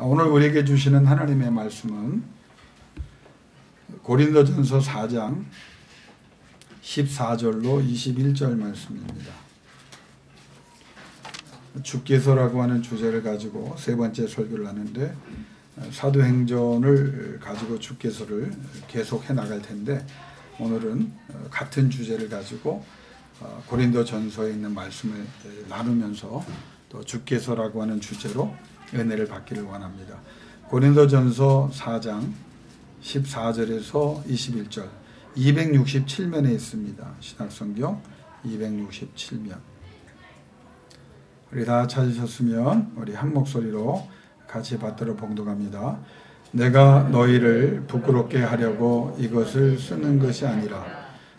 오늘 우리에게 주시는 하나님의 말씀은 고린도전서 4장 14절로 21절 말씀입니다. 주께서라고 하는 주제를 가지고 세 번째 설교를 하는데, 사도행전을 가지고 주께서를 계속해 나갈 텐데, 오늘은 같은 주제를 가지고 고린도전서에 있는 말씀을 나누면서 또 주께서라고 하는 주제로 은혜를 받기를 원합니다. 고린도전서 4장 14절에서 21절 267면에 있습니다. 신약성경 267면. 우리 다 찾으셨으면 우리 한 목소리로 같이 받들어 봉독합니다. 내가 너희를 부끄럽게 하려고 이것을 쓰는 것이 아니라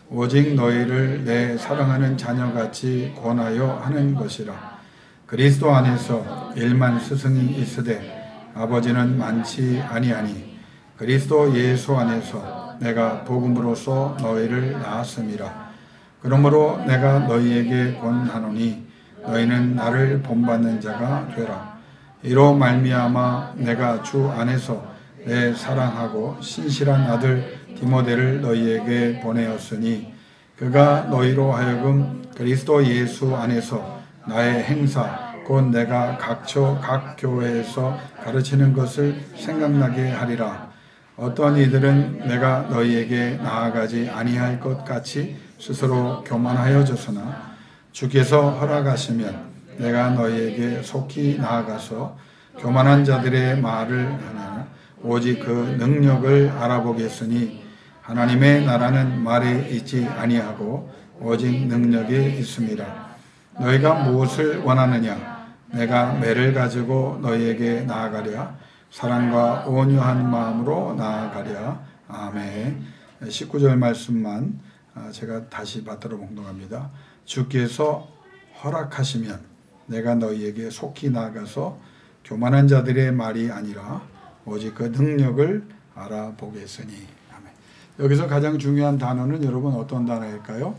오직 너희를 내 사랑하는 자녀같이 권하여 하는 것이라. 그리스도 안에서 1만 스승이 있으되 아버지는 많지 아니하니 그리스도 예수 안에서 내가 복음으로써 너희를 낳았음이라. 그러므로 내가 너희에게 권하노니 너희는 나를 본받는 자가 되라. 이로 말미암아 내가 주 안에서 내 사랑하고 신실한 아들 디모데를 너희에게 보내었으니 그가 너희로 하여금 그리스도 예수 안에서 나의 행사 곧 내가 각처 각 교회에서 가르치는 것을 생각나게 하리라. 어떤 이들은 내가 너희에게 나아가지 아니할 것 같이 스스로 교만하여졌으나 주께서 허락하시면 내가 너희에게 속히 나아가서 교만한 자들의 말을 하나 오직 그 능력을 알아보겠으니 하나님의 나라는 말에 있지 아니하고 오직 능력에 있음이라. 너희가 무엇을 원하느냐? 내가 매를 가지고 너희에게 나아가랴. 사랑과 온유한 마음으로 나아가랴. 아멘. 19절 말씀만 제가 다시 받들어 봉독합니다. 주께서 허락하시면 내가 너희에게 속히 나아가서 교만한 자들의 말이 아니라 오직 그 능력을 알아보겠으니. 아멘. 여기서 가장 중요한 단어는 여러분 어떤 단어일까요?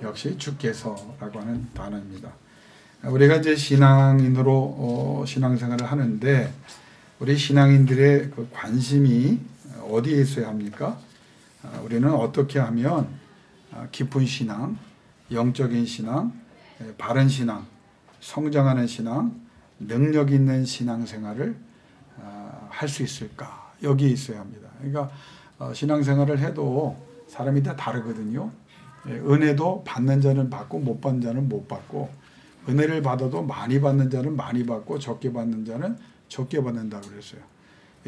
역시 주께서라고 하는 단어입니다. 우리가 이제 신앙인으로 신앙생활을 하는데 우리 신앙인들의 그 관심이 어디에 있어야 합니까? 우리는 어떻게 하면 깊은 신앙, 영적인 신앙, 바른 신앙, 성장하는 신앙, 능력 있는 신앙생활을 할 수 있을까? 여기에 있어야 합니다. 그러니까 신앙생활을 해도 사람이 다 다르거든요. 은혜도 받는 자는 받고 못 받는 자는 못 받고, 은혜를 받아도 많이 받는 자는 많이 받고 적게 받는 자는 적게 받는다고 그랬어요.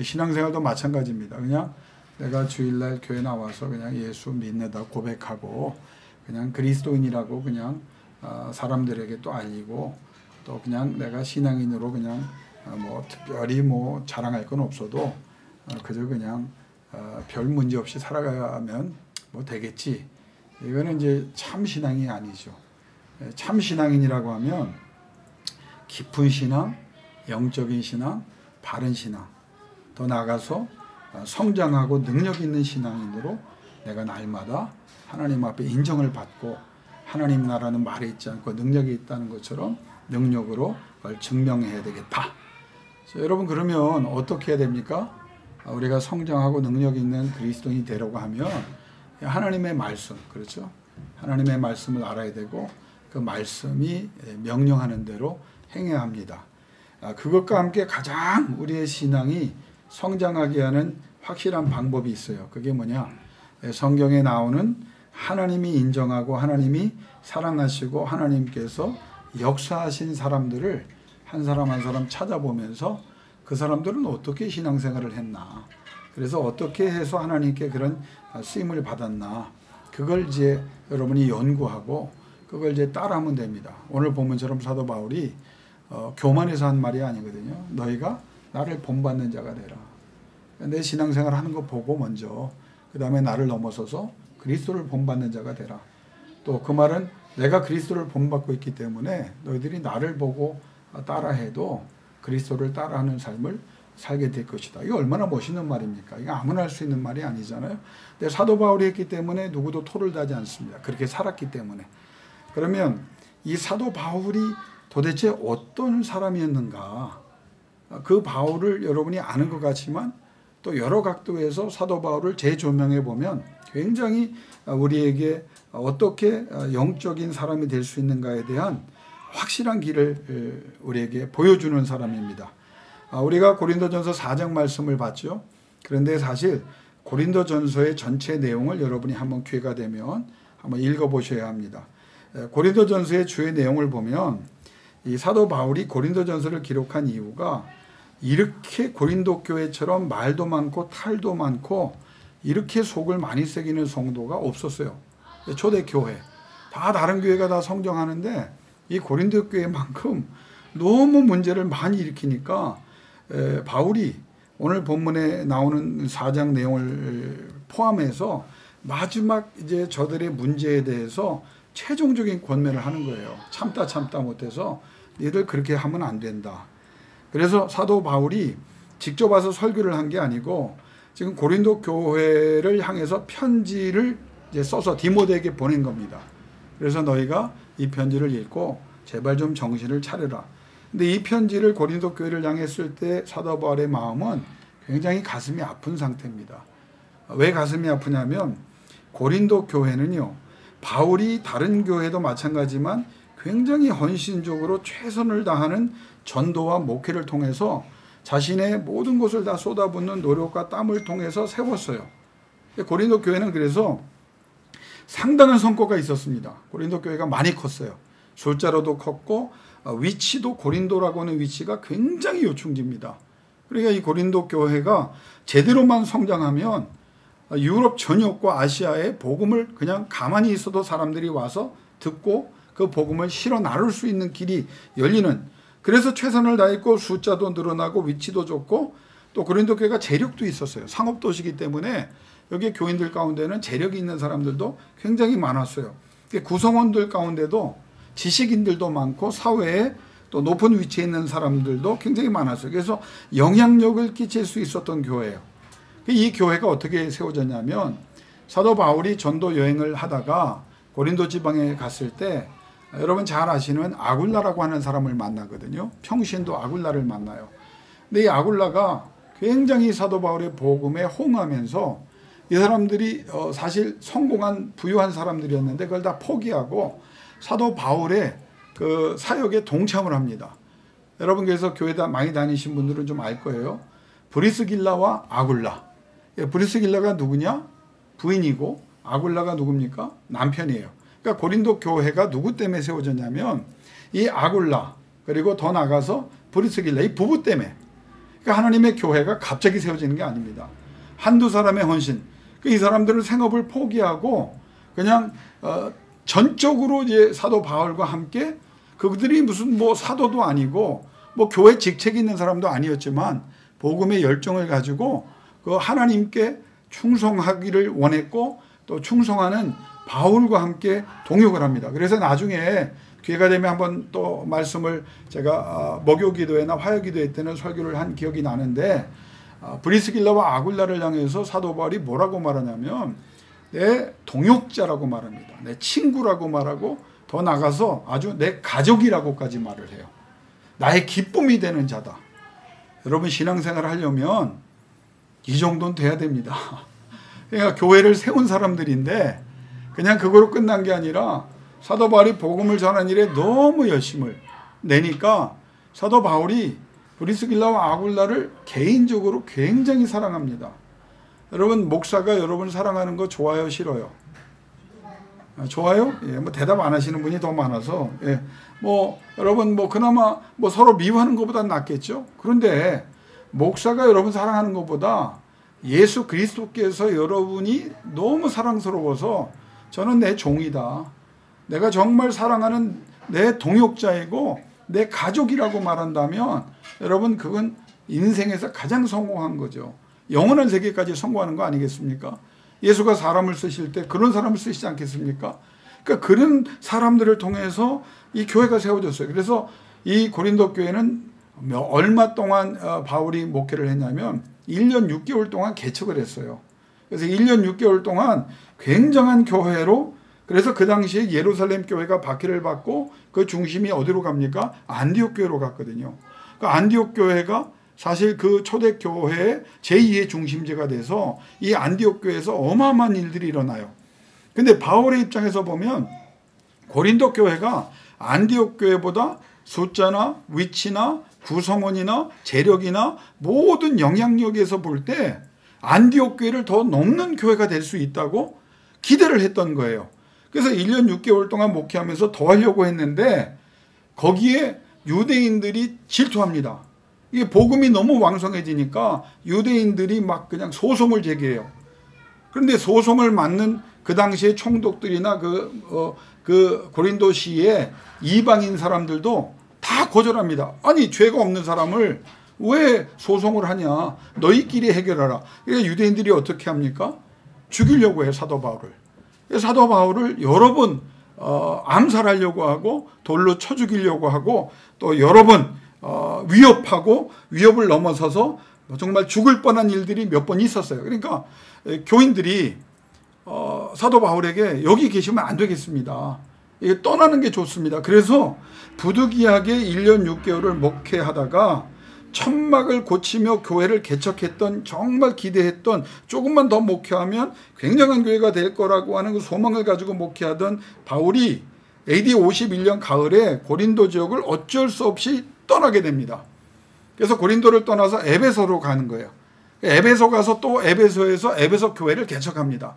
신앙생활도 마찬가지입니다. 그냥 내가 주일날 교회 나와서 그냥 예수 믿는다 고백하고 그냥 그리스도인이라고 그냥 사람들에게 또 알리고, 또 그냥 내가 신앙인으로 그냥 뭐 특별히 뭐 자랑할 건 없어도 그저 그냥 별 문제 없이 살아가면 뭐 되겠지. 이거는 이제 참 신앙이 아니죠. 참 신앙인이라고 하면 깊은 신앙, 영적인 신앙, 바른 신앙, 더 나아가서 성장하고 능력 있는 신앙인으로 내가 날마다 하나님 앞에 인정을 받고, 하나님 나라는 말에 있지 않고 능력이 있다는 것처럼 능력으로 그걸 증명해야 되겠다. 여러분, 그러면 어떻게 해야 됩니까? 우리가 성장하고 능력 있는 그리스도인이 되려고 하면 하나님의 말씀, 그렇죠? 하나님의 말씀을 알아야 되고 그 말씀이 명령하는 대로 행해야 합니다. 그것과 함께 가장 우리의 신앙이 성장하게 하는 확실한 방법이 있어요. 그게 뭐냐? 성경에 나오는 하나님이 인정하고 하나님이 사랑하시고 하나님께서 역사하신 사람들을 한 사람 한 사람 찾아보면서 그 사람들은 어떻게 신앙생활을 했나, 그래서 어떻게 해서 하나님께 그런 쓰임을 받았나, 그걸 이제 여러분이 연구하고 그걸 이제 따라하면 됩니다. 오늘 본문처럼 사도 바울이 교만해서 한 말이 아니거든요. 너희가 나를 본받는 자가 되라. 내 신앙생활 하는 거 보고 먼저 그 다음에 나를 넘어서서 그리스도를 본받는 자가 되라. 또 그 말은 내가 그리스도를 본받고 있기 때문에 너희들이 나를 보고 따라해도 그리스도를 따라하는 삶을 살게 될 것이다. 이거 얼마나 멋있는 말입니까? 이거 아무나 할 수 있는 말이 아니잖아요. 근데 사도 바울이 했기 때문에 누구도 토를 다지 않습니다. 그렇게 살았기 때문에. 그러면 이 사도 바울이 도대체 어떤 사람이었는가? 그 바울을 여러분이 아는 것 같지만 또 여러 각도에서 사도 바울을 재조명해 보면 굉장히 우리에게 어떻게 영적인 사람이 될 수 있는가에 대한 확실한 길을 우리에게 보여주는 사람입니다. 우리가 고린도전서 4장 말씀을 봤죠. 그런데 사실 고린도전서의 전체 내용을 여러분이 한번 기회가 되면 한번 읽어보셔야 합니다. 고린도전서의 주의 내용을 보면 이 사도 바울이 고린도전서를 기록한 이유가 이렇게 고린도 교회처럼 말도 많고 탈도 많고 이렇게 속을 많이 새기는 성도가 없었어요. 초대교회 다 다른 교회가 다 성장하는데 이 고린도 교회만큼 너무 문제를 많이 일으키니까 바울이 오늘 본문에 나오는 4장 내용을 포함해서 마지막 이제 저들의 문제에 대해서 최종적인 권면을 하는 거예요. 참다 못해서 너희들 그렇게 하면 안 된다. 그래서 사도 바울이 직접 와서 설교를 한 게 아니고 지금 고린도 교회를 향해서 편지를 이제 써서 디모데에게 보낸 겁니다. 그래서 너희가 이 편지를 읽고 제발 좀 정신을 차려라. 근데 이 편지를 고린도 교회를 향했을 때 사도 바울의 마음은 굉장히 가슴이 아픈 상태입니다. 왜 가슴이 아프냐면 고린도 교회는요, 바울이 다른 교회도 마찬가지지만 굉장히 헌신적으로 최선을 다하는 전도와 목회를 통해서 자신의 모든 것을 다 쏟아붓는 노력과 땀을 통해서 세웠어요. 고린도 교회는 그래서 상당한 성과가 있었습니다. 고린도 교회가 많이 컸어요. 숫자로도 컸고 위치도 고린도라고 하는 위치가 굉장히 요충지입니다. 그러니까 이 고린도 교회가 제대로만 성장하면 유럽 전역과 아시아의 복음을 그냥 가만히 있어도 사람들이 와서 듣고 그 복음을 실어 나눌 수 있는 길이 열리는, 그래서 최선을 다했고 숫자도 늘어나고 위치도 좋고 또 고린도 교회가 재력도 있었어요. 상업도시이기 때문에 여기 교인들 가운데는 재력이 있는 사람들도 굉장히 많았어요. 구성원들 가운데도 지식인들도 많고 사회에 또 높은 위치에 있는 사람들도 굉장히 많았어요. 그래서 영향력을 끼칠 수 있었던 교회예요. 이 교회가 어떻게 세워졌냐면 사도 바울이 전도 여행을 하다가 고린도 지방에 갔을 때 여러분 잘 아시는 아굴라라고 하는 사람을 만나거든요. 평신도 아굴라를 만나요. 근데 이 아굴라가 굉장히 사도 바울의 복음에 호응하면서 이 사람들이 사실 성공한 부유한 사람들이었는데 그걸 다 포기하고 사도 바울의 그 사역에 동참을 합니다. 여러분 그래서 교회 많이 다니신 분들은 좀 알 거예요. 브리스길라와 아굴라. 브리스길라가 누구냐? 부인이고 아굴라가 누굽니까? 남편이에요. 그러니까 고린도 교회가 누구 때문에 세워졌냐면 이 아굴라 그리고 더 나가서 브리스길라 이 부부 때문에. 그러니까 하나님의 교회가 갑자기 세워지는 게 아닙니다. 한두 사람의 헌신. 이 사람들은 생업을 포기하고 그냥 전적으로 이제 사도 바울과 함께 그들이 무슨 뭐 사도도 아니고 뭐 교회 직책이 있는 사람도 아니었지만 복음의 열정을 가지고 그 하나님께 충성하기를 원했고 또 충성하는 바울과 함께 동역을 합니다. 그래서 나중에 기회가 되면 한번 또 말씀을 제가 목요기도회나 화요기도회 때는 설교를 한 기억이 나는데 브리스길라와 아굴라를 향해서 사도 바울이 뭐라고 말하냐면 내 동역자라고 말합니다. 내 친구라고 말하고 더 나가서 아주 내 가족이라고까지 말을 해요. 나의 기쁨이 되는 자다. 여러분 신앙생활을 하려면 이 정도는 돼야 됩니다. 그러니까 교회를 세운 사람들인데 그냥 그거로 끝난 게 아니라 사도 바울이 복음을 전하는 일에 너무 열심을 내니까 사도 바울이 브리스길라와 아굴라를 개인적으로 굉장히 사랑합니다. 여러분 목사가 여러분 사랑하는 거 좋아요, 싫어요? 좋아요? 예, 뭐 대답 안 하시는 분이 더 많아서 예, 뭐 여러분 뭐 그나마 뭐 서로 미워하는 것보다 낫겠죠. 그런데 목사가 여러분 사랑하는 것보다 예수 그리스도께서 여러분이 너무 사랑스러워서 저는 내 종이다. 내가 정말 사랑하는 내 동역자이고 내 가족이라고 말한다면 여러분 그건 인생에서 가장 성공한 거죠. 영원한 세계까지 성공하는 거 아니겠습니까? 예수가 사람을 쓰실 때 그런 사람을 쓰시지 않겠습니까? 그러니까 그런 사람들을 통해서 이 교회가 세워졌어요. 그래서 이 고린도 교회는 얼마 동안 바울이 목회를 했냐면 1년 6개월 동안 개척을 했어요. 그래서 1년 6개월 동안 굉장한 교회로, 그래서 그 당시에 예루살렘 교회가 박해를 받고 그 중심이 어디로 갑니까? 안디옥 교회로 갔거든요. 그 안디옥 교회가 사실 그 초대교회 제2의 중심지가 돼서 이 안디옥 교회에서 어마어마한 일들이 일어나요. 근데 바울의 입장에서 보면 고린도 교회가 안디옥 교회보다 숫자나 위치나 구성원이나 재력이나 모든 영향력에서 볼 때 안디옥 교회를 더 넘는 교회가 될 수 있다고 기대를 했던 거예요. 그래서 1년 6개월 동안 목회하면서 더 하려고 했는데 거기에 유대인들이 질투합니다. 이게 복음이 너무 왕성해지니까 유대인들이 막 그냥 소송을 제기해요. 그런데 소송을 맡는 그 당시에 총독들이나 그 고린도시의 이방인 사람들도 다 거절합니다. 아니 죄가 없는 사람을 왜 소송을 하냐. 너희끼리 해결하라. 그러니까 유대인들이 어떻게 합니까? 죽이려고 해요. 사도 바울을. 사도 바울을 여러 번 암살하려고 하고 돌로 쳐 죽이려고 하고 또 여러 번 위협하고 위협을 넘어서서 정말 죽을 뻔한 일들이 몇 번 있었어요. 그러니까 교인들이 사도 바울에게 여기 계시면 안 되겠습니다. 이게 떠나는 게 좋습니다. 그래서 부득이하게 1년 6개월을 목회하다가 천막을 고치며 교회를 개척했던 정말 기대했던 조금만 더 목회하면 굉장한 교회가 될 거라고 하는 그 소망을 가지고 목회하던 바울이 AD 51년 가을에 고린도 지역을 어쩔 수 없이 떠나게 됩니다. 그래서 고린도를 떠나서 에베소로 가는 거예요. 에베소 가서 또 에베소에서 에베소 교회를 개척합니다.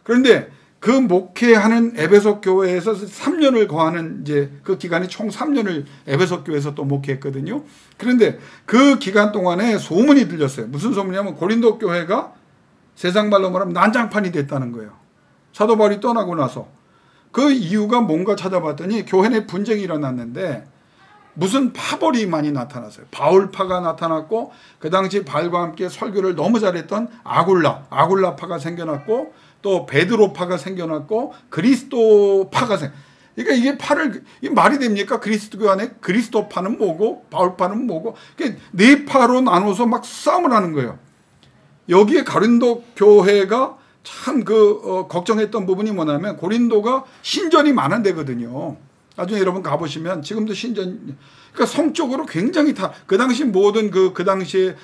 그런데 그 목회하는 에베소 교회에서 3년을 거하는 이제 그 기간이 총 3년을 에베소 교회에서 또 목회했거든요. 그런데 그 기간 동안에 소문이 들렸어요. 무슨 소문이냐면 고린도 교회가 세상 말로 말하면 난장판이 됐다는 거예요. 사도 바울이 떠나고 나서. 그 이유가 뭔가 찾아봤더니 교회 내 분쟁이 일어났는데 무슨 파벌이 많이 나타났어요. 바울파가 나타났고 그 당시 바울과 함께 설교를 너무 잘했던 아굴라파가 생겨났고 또 베드로파가 생겨났고 그리스도파가 그러니까 이게 이게 말이 됩니까? 그리스도교 안에 그리스도파는 뭐고 바울파는 뭐고 네 파로 나눠서 막 싸움을 하는 거예요. 여기에 고린도 교회가 참 걱정했던 부분이 뭐냐면 고린도가 신전이 많은 데거든요. 나중에 여러분 가보시면 지금도 신전, 그러니까 성적으로 굉장히 그 당시 모든 그 당시에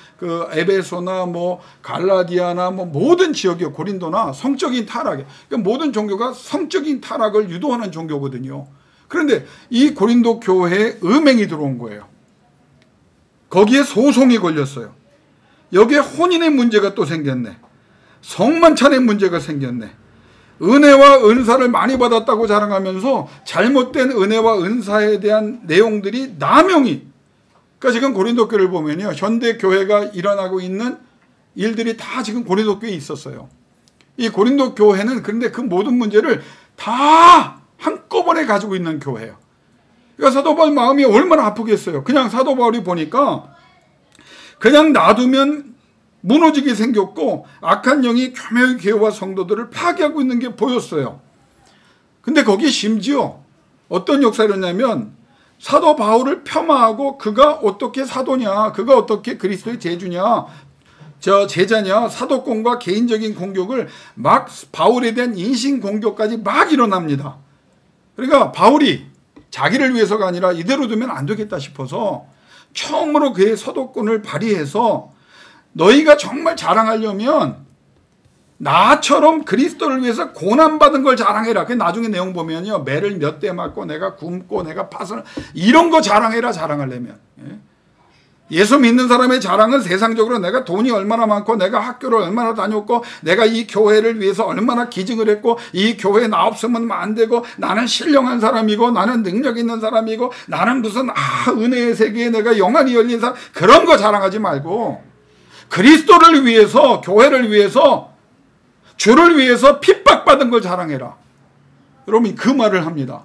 에베소나 뭐 갈라디아나 뭐 모든 지역이요, 고린도나 성적인 타락에, 그러니까 모든 종교가 성적인 타락을 유도하는 종교거든요. 그런데 이 고린도 교회에 음행이 들어온 거예요. 거기에 소송이 걸렸어요. 여기에 혼인의 문제가 또 생겼네. 성만찬의 문제가 생겼네. 은혜와 은사를 많이 받았다고 자랑하면서 잘못된 은혜와 은사에 대한 내용들이 남용이, 그러니까 지금 고린도 교회를 보면요, 현대 교회가 일어나고 있는 일들이 다 지금 고린도 교회에 있었어요. 이 고린도 교회는 그런데 그 모든 문제를 다 한꺼번에 가지고 있는 교회예요. 그러니까 사도 바울 마음이 얼마나 아프겠어요. 그냥 사도 바울이 보니까 그냥 놔두면 무너지게 생겼고 악한 영이 교묘히 교회와 성도들을 파괴하고 있는 게 보였어요. 근데 거기에 심지어 어떤 역사였냐면 사도 바울을 폄하하고 그가 어떻게 사도냐, 그가 어떻게 그리스도의 제주냐, 제자냐, 사도권과 개인적인 공격을 막 바울에 대한 인신 공격까지 막 일어납니다. 그러니까 바울이 자기를 위해서가 아니라 이대로 두면 안 되겠다 싶어서 처음으로 그의 서도권을 발휘해서 너희가 정말 자랑하려면 나처럼 그리스도를 위해서 고난받은 걸 자랑해라. 그 나중에 내용 보면요, 매를 몇 대 맞고 내가 굶고 내가 파선 이런 거 자랑해라. 자랑하려면 예수 믿는 사람의 자랑은 세상적으로 내가 돈이 얼마나 많고 내가 학교를 얼마나 다녔고 내가 이 교회를 위해서 얼마나 기증을 했고 이 교회에 나 없으면 안 되고 나는 신령한 사람이고 나는 능력 있는 사람이고 나는 무슨 은혜의 세계에 내가 영안이 열린 사람, 그런 거 자랑하지 말고 그리스도를 위해서, 교회를 위해서, 주를 위해서 핍박받은 걸 자랑해라. 여러분 그 말을 합니다.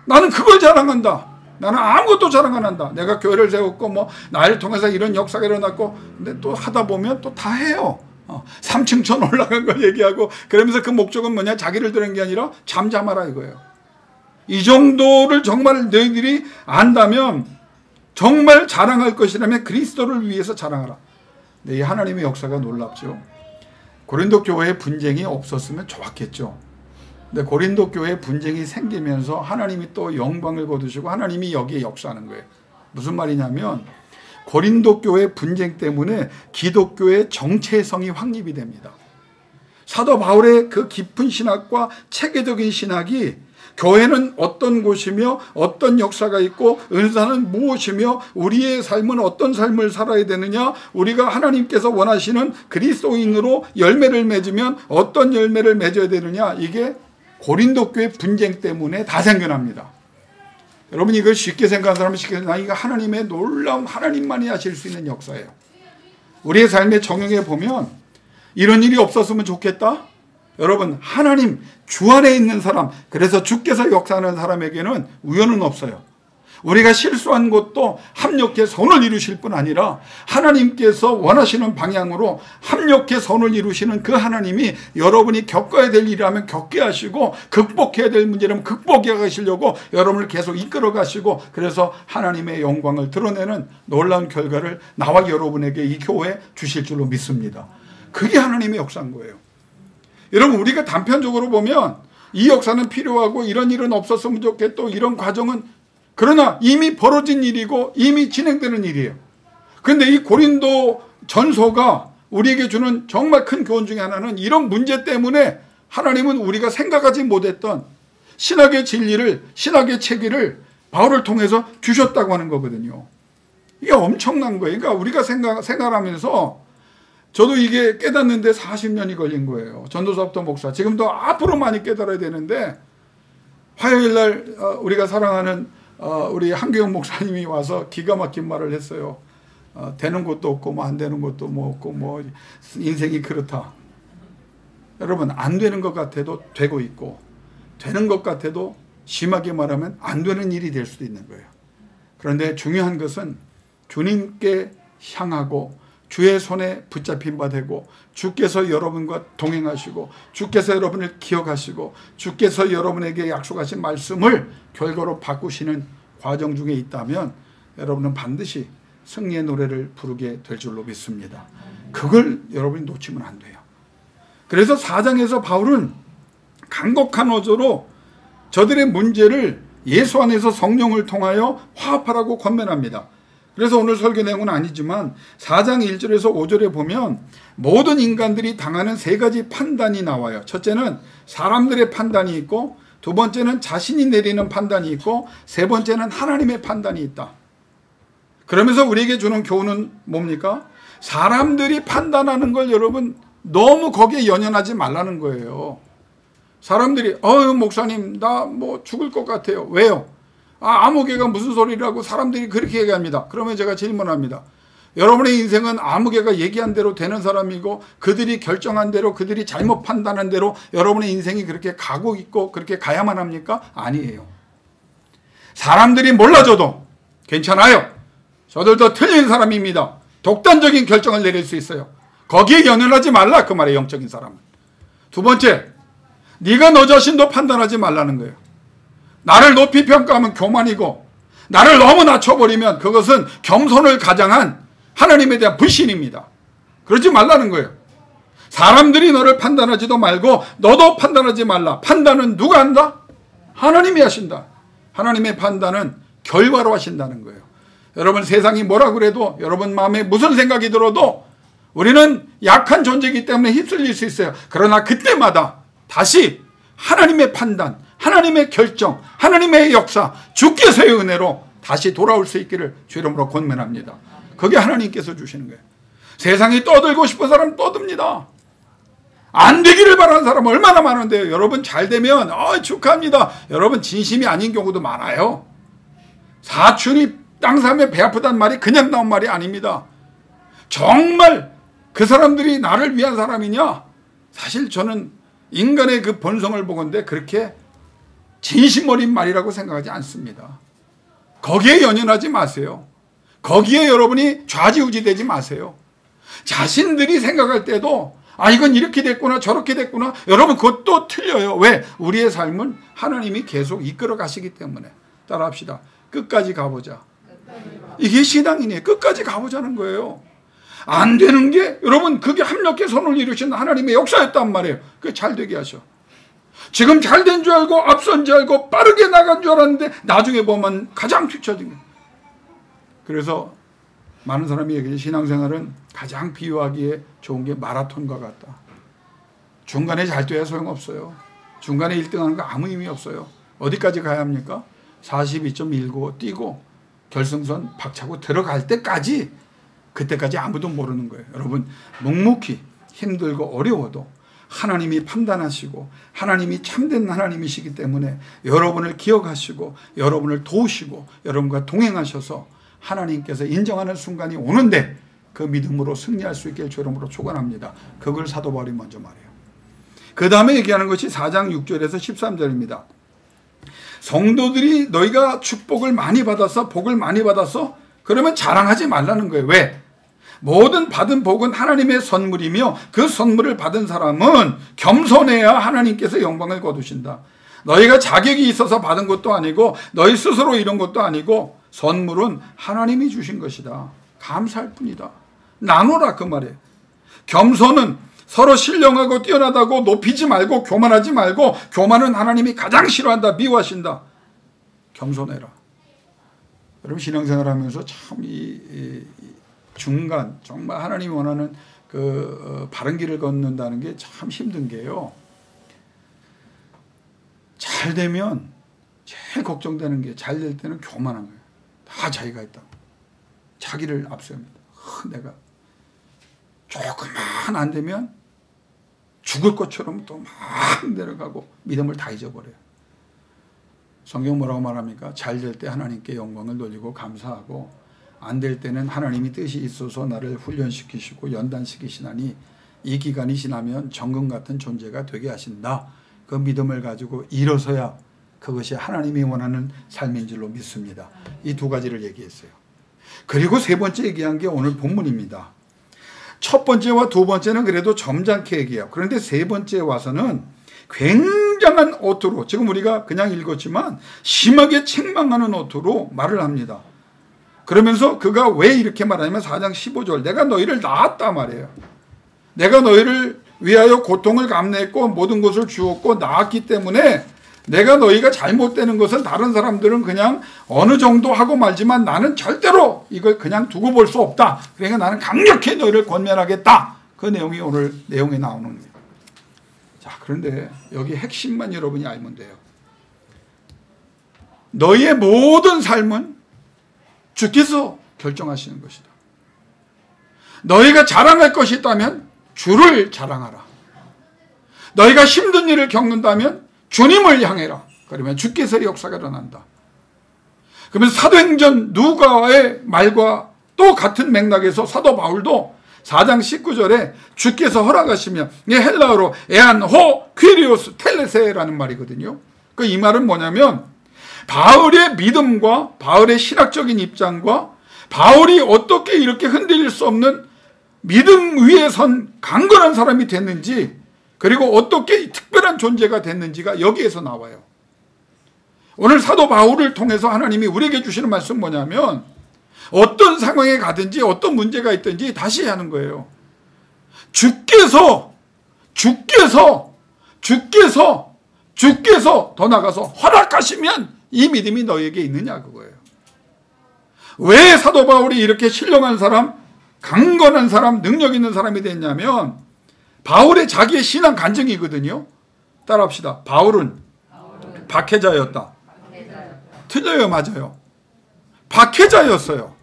나는 그걸 자랑한다. 나는 아무것도 자랑 안 한다. 내가 교회를 세웠고 뭐 나를 통해서 이런 역사가 일어났고, 근데 또 하다 보면 또 다 해요. 3층천 올라간 걸 얘기하고, 그러면서 그 목적은 뭐냐, 자기를 드는 게 아니라 잠잠하라 이거예요. 이 정도를 정말 너희들이 안다면, 정말 자랑할 것이라면 그리스도를 위해서 자랑하라. 네, 이 하나님의 역사가 놀랍죠. 고린도 교회에 분쟁이 없었으면 좋았겠죠. 근데 고린도 교회에 분쟁이 생기면서 하나님이 또 영광을 거두시고 하나님이 여기에 역사하는 거예요. 무슨 말이냐면 고린도 교회 분쟁 때문에 기독교의 정체성이 확립이 됩니다. 사도 바울의 그 깊은 신학과 체계적인 신학이 교회는 어떤 곳이며 어떤 역사가 있고 은사는 무엇이며 우리의 삶은 어떤 삶을 살아야 되느냐, 우리가 하나님께서 원하시는 그리스도인으로 열매를 맺으면 어떤 열매를 맺어야 되느냐, 이게 고린도 교회 분쟁 때문에 다 생겨납니다. 여러분, 이걸 쉽게 생각하는 사람은 쉽게 생각하는, 이거 하나님의 놀라운, 하나님만이 하실 수 있는 역사예요. 우리의 삶에 적용해 보면 이런 일이 없었으면 좋겠다. 여러분, 하나님 주 안에 있는 사람, 그래서 주께서 역사하는 사람에게는 우연은 없어요. 우리가 실수한 것도 합력해 선을 이루실 뿐 아니라 하나님께서 원하시는 방향으로 합력해 선을 이루시는 그 하나님이 여러분이 겪어야 될 일이라면 겪게 하시고 극복해야 될 문제라면 극복해 가시려고 여러분을 계속 이끌어 가시고, 그래서 하나님의 영광을 드러내는 놀라운 결과를 나와 여러분에게 이 교회에 주실 줄로 믿습니다. 그게 하나님의 역사인 거예요. 여러분, 우리가 단편적으로 보면 이 역사는 필요하고 이런 일은 없었으면 좋겠고 이런 과정은, 그러나 이미 벌어진 일이고 이미 진행되는 일이에요. 그런데 이 고린도 전서가 우리에게 주는 정말 큰 교훈 중에 하나는 이런 문제 때문에 하나님은 우리가 생각하지 못했던 신학의 진리를, 신학의 체계를 바울을 통해서 주셨다고 하는 거거든요. 이게 엄청난 거예요. 그러니까 우리가 생각하면서, 저도 이게 깨닫는데 40년이 걸린 거예요. 전도사부터 목사. 지금도 앞으로 많이 깨달아야 되는데, 화요일 날 우리가 사랑하는 우리 한교영 목사님이 와서 기가 막힌 말을 했어요. 되는 것도 없고 뭐 안 되는 것도 뭐 없고 뭐 인생이 그렇다. 여러분, 안 되는 것 같아도 되고 있고, 되는 것 같아도 심하게 말하면 안 되는 일이 될 수도 있는 거예요. 그런데 중요한 것은 주님께 향하고 주의 손에 붙잡힌 바 되고, 주께서 여러분과 동행하시고 주께서 여러분을 기억하시고 주께서 여러분에게 약속하신 말씀을 결과로 바꾸시는 과정 중에 있다면 여러분은 반드시 승리의 노래를 부르게 될 줄로 믿습니다. 그걸 여러분이 놓치면 안 돼요. 그래서 4장에서 바울은 간곡한 어조로 저들의 문제를 예수 안에서 성령을 통하여 화합하라고 권면합니다. 그래서 오늘 설교 내용은 아니지만 4장 1절에서 5절에 보면 모든 인간들이 당하는 세 가지 판단이 나와요. 첫째는 사람들의 판단이 있고, 두 번째는 자신이 내리는 판단이 있고, 세 번째는 하나님의 판단이 있다. 그러면서 우리에게 주는 교훈은 뭡니까? 사람들이 판단하는 걸 여러분 너무 거기에 연연하지 말라는 거예요. 사람들이 목사님 나 뭐 죽을 것 같아요. 왜요? 아무개가 무슨 소리라고 사람들이 그렇게 얘기합니다. 그러면 제가 질문합니다. 여러분의 인생은 아무개가 얘기한 대로 되는 사람이고, 그들이 결정한 대로, 그들이 잘못 판단한 대로 여러분의 인생이 그렇게 가고 있고 그렇게 가야만 합니까? 아니에요. 사람들이 몰라줘도 괜찮아요. 저들도 틀린 사람입니다. 독단적인 결정을 내릴 수 있어요. 거기에 연연하지 말라, 그 말이에요. 영적인 사람은. 두 번째, 네가 너 자신도 판단하지 말라는 거예요. 나를 높이 평가하면 교만이고, 나를 너무 낮춰버리면 그것은 겸손을 가장한 하나님에 대한 불신입니다. 그러지 말라는 거예요. 사람들이 너를 판단하지도 말고 너도 판단하지 말라. 판단은 누가 한다? 하나님이 하신다. 하나님의 판단은 결과로 하신다는 거예요. 여러분, 세상이 뭐라 그래도, 여러분 마음에 무슨 생각이 들어도 우리는 약한 존재이기 때문에 휩쓸릴 수 있어요. 그러나 그때마다 다시 하나님의 판단, 하나님의 결정, 하나님의 역사, 주께서의 은혜로 다시 돌아올 수 있기를 주 이름으로 권면합니다. 그게 하나님께서 주시는 거예요. 세상이 떠들고 싶은 사람은 떠듭니다. 안 되기를 바라는 사람 얼마나 많은데요. 여러분 잘 되면 축하합니다. 여러분 진심이 아닌 경우도 많아요. 사촌이 땅 사람의 배 아프다는 말이 그냥 나온 말이 아닙니다. 정말 그 사람들이 나를 위한 사람이냐? 사실 저는 인간의 그 본성을 보건대 그렇게 진심 어린 말이라고 생각하지 않습니다. 거기에 연연하지 마세요. 거기에 여러분이 좌지우지 되지 마세요. 자신들이 생각할 때도 이건 이렇게 됐구나 저렇게 됐구나. 여러분 그것도 틀려요. 왜? 우리의 삶은 하나님이 계속 이끌어 가시기 때문에. 따라합시다. 끝까지 가보자. 이게 신앙이네요. 끝까지 가보자는 거예요. 안 되는 게 여러분 그게 합력해 선을 이루신 하나님의 역사였단 말이에요. 그게 잘 되게 하셔. 지금 잘 된 줄 알고 앞선 줄 알고 빠르게 나간 줄 알았는데 나중에 보면 가장 뒤처진 거예요. 그래서 많은 사람이 얘기해 신앙생활은 가장 비유하기에 좋은 게 마라톤과 같다. 중간에 잘 뛰어야 소용없어요. 중간에 1등하는 거 아무 의미 없어요. 어디까지 가야 합니까? 42.19 뛰고 결승선 박차고 들어갈 때까지, 그때까지 아무도 모르는 거예요. 여러분, 묵묵히 힘들고 어려워도 하나님이 판단하시고 하나님이 참된 하나님이시기 때문에 여러분을 기억하시고 여러분을 도우시고 여러분과 동행하셔서 하나님께서 인정하는 순간이 오는데 그 믿음으로 승리할 수 있게 주름으로 축원합니다. 그걸 사도 바울이 먼저 말해요. 그 다음에 얘기하는 것이 4장 6절에서 13절입니다. 성도들이 너희가 축복을 많이 받아서 복을 많이 받아서 그러면 자랑하지 말라는 거예요. 왜? 모든 받은 복은 하나님의 선물이며 그 선물을 받은 사람은 겸손해야 하나님께서 영광을 거두신다. 너희가 자격이 있어서 받은 것도 아니고 너희 스스로 이런 것도 아니고 선물은 하나님이 주신 것이다. 감사할 뿐이다. 나누라 그 말이에요. 겸손은 서로 신령하고 뛰어나다고 높이지 말고 교만하지 말고, 교만은 하나님이 가장 싫어한다, 미워하신다. 겸손해라. 여러분, 신앙생활 하면서 참 이 중간, 정말 하나님이 원하는 그 바른 길을 걷는다는 게 참 힘든 게요. 잘 되면 제일 걱정되는 게 잘 될 때는 교만한 거예요. 다 자기가 했다고. 자기를 앞세웁니다. 내가 조금만 안 되면 죽을 것처럼 또 막 내려가고 믿음을 다 잊어버려요. 성경 뭐라고 말합니까? 잘 될 때 하나님께 영광을 돌리고 감사하고, 안 될 때는 하나님이 뜻이 있어서 나를 훈련시키시고 연단시키시나니 이 기간이 지나면 정금 같은 존재가 되게 하신다. 그 믿음을 가지고 일어서야 그것이 하나님이 원하는 삶인 줄로 믿습니다. 이 두 가지를 얘기했어요. 그리고 세 번째 얘기한 게 오늘 본문입니다. 첫 번째와 두 번째는 그래도 점잖게 얘기해요. 그런데 세 번째에 와서는 굉장한 어투로, 지금 우리가 그냥 읽었지만 심하게 책망하는 어투로 말을 합니다. 그러면서 그가 왜 이렇게 말하냐면 4장 15절, 내가 너희를 낳았다 말이에요. 내가 너희를 위하여 고통을 감내했고 모든 것을 주었고 낳았기 때문에 내가 너희가 잘못되는 것은 다른 사람들은 그냥 어느 정도 하고 말지만 나는 절대로 이걸 그냥 두고 볼 수 없다. 그러니까 나는 강력히 너희를 권면하겠다. 그 내용이 오늘 내용에 나오는 겁니다. 자, 그런데 여기 핵심만 여러분이 알면 돼요. 너희의 모든 삶은 주께서 결정하시는 것이다. 너희가 자랑할 것이 있다면 주를 자랑하라. 너희가 힘든 일을 겪는다면 주님을 향해라. 그러면 주께서 역사가 일어난다. 그러면 사도행전 누가의 말과 또 같은 맥락에서 사도 바울도 4장 19절에 주께서 허락하시면, 이게 헬라어로 에안호 퀴리오스 텔레세라는 말이거든요. 그 이 말은 뭐냐면 바울의 믿음과 바울의 신학적인 입장과 바울이 어떻게 이렇게 흔들릴 수 없는 믿음 위에 선 강건한 사람이 됐는지, 그리고 어떻게 특별한 존재가 됐는지가 여기에서 나와요. 오늘 사도 바울을 통해서 하나님이 우리에게 주시는 말씀 뭐냐면, 어떤 상황에 가든지 어떤 문제가 있든지 다시 하는 거예요. 주께서 더 나가서 허락하시면 이 믿음이 너에게 있느냐, 그거예요. 왜 사도 바울이 이렇게 신령한 사람, 강건한 사람, 능력 있는 사람이 됐냐면 바울의 자기의 신앙 간증이거든요. 따라합시다. 바울은 박해자였다. 틀려요, 맞아요. 박해자였어요.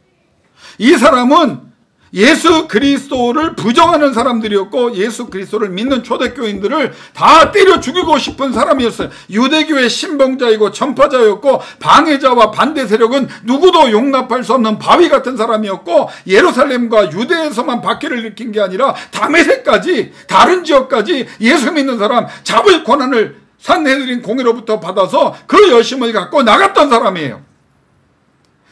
이 사람은 예수 그리스도를 부정하는 사람들이었고 예수 그리스도를 믿는 초대교인들을 다 때려 죽이고 싶은 사람이었어요. 유대교의 신봉자이고 전파자였고 방해자와 반대 세력은 누구도 용납할 수 없는 바위 같은 사람이었고, 예루살렘과 유대에서만 박해를 일으킨 게 아니라 다메섹까지, 다른 지역까지 예수 믿는 사람 잡을 권한을 산헤드린 공의로부터 받아서 그 열심을 갖고 나갔던 사람이에요.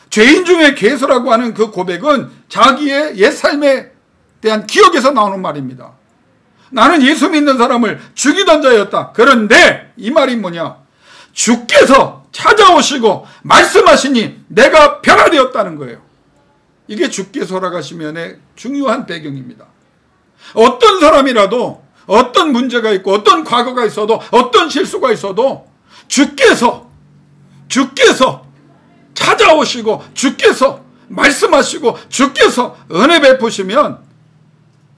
죄인 중에 괴수라고 하는 그 고백은 자기의 옛삶에 대한 기억에서 나오는 말입니다. 나는 예수 믿는 사람을 죽이던 자였다. 그런데 이 말이 뭐냐? 주께서 찾아오시고 말씀하시니 내가 변화되었다는 거예요. 이게 주께서 허락하시면의 중요한 배경입니다. 어떤 사람이라도 어떤 문제가 있고 어떤 과거가 있어도 어떤 실수가 있어도 주께서 찾아오시고 주께서 말씀하시고 주께서 은혜 베푸시면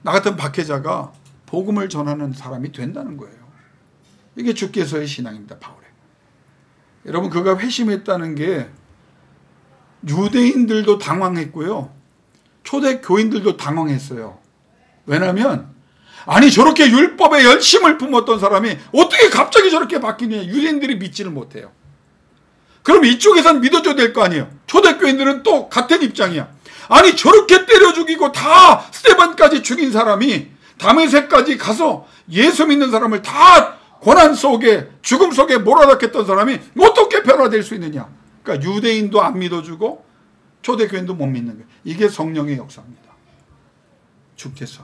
나 같은 박해자가 복음을 전하는 사람이 된다는 거예요. 이게 주께서의 신앙입니다. 바울의. 여러분, 그가 회심했다는 게 유대인들도 당황했고요, 초대 교인들도 당황했어요. 왜냐하면 아니 저렇게 율법에 열심을 품었던 사람이 어떻게 갑자기 저렇게 바뀌느냐. 유대인들이 믿지를 못해요. 그럼 이쪽에선 믿어줘야 될 거 아니에요. 초대교인들은 또 같은 입장이야. 아니 저렇게 때려 죽이고 다 스데반까지 죽인 사람이 다메섹까지 가서 예수 믿는 사람을 다 고난 속에 죽음 속에 몰아넣겠던 사람이 어떻게 변화될 수 있느냐. 그러니까 유대인도 안 믿어주고 초대교인도 못 믿는 거예요. 이게 성령의 역사입니다. 주께서,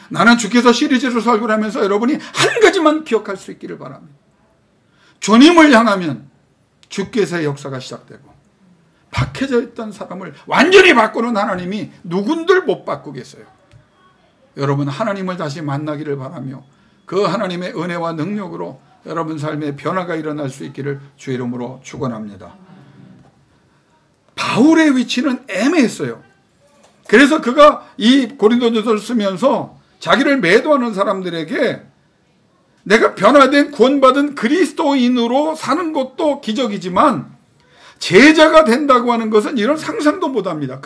나는 주께서 시리즈를 설교하면서 여러분이 한 가지만 기억할 수 있기를 바랍니다. 주님을 향하면 주께서의 역사가 시작되고, 박해져 있던 사람을 완전히 바꾸는 하나님이 누군들 못 바꾸겠어요. 여러분, 하나님을 다시 만나기를 바라며 그 하나님의 은혜와 능력으로 여러분 삶에 변화가 일어날 수 있기를 주 이름으로 축원합니다. 바울의 위치는 애매했어요. 그래서 그가 이 고린도전서를 쓰면서 자기를 매도하는 사람들에게 내가 변화된 구원받은 그리스도인으로 사는 것도 기적이지만 제자가 된다고 하는 것은 이런 상상도 못합니다.